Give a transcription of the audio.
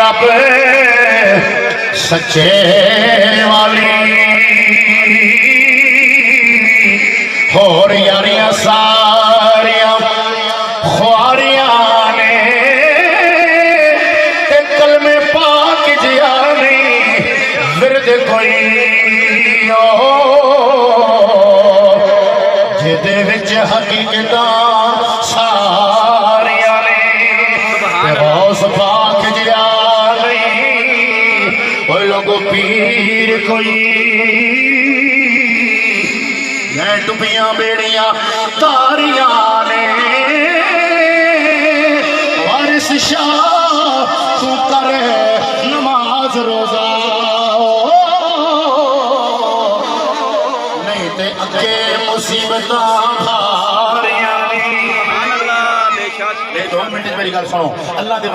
रब सच्चे वाली होर यारियां सारियां ख्वारियां ने ते कलमे पाक जिया नहीं विरद कोई जिदे विच हकीकतां सारियां ने ते गौस पाक जिया नहीं ओ लोगो पीर कोई डुबियां बेड़ियां तारियां ने वारिस शाह तू कर नमाज रोजा नहीं ते अगे मुसीबत भारियां ने। 2 मिनट मेरी गल सुनो अल्लाह दे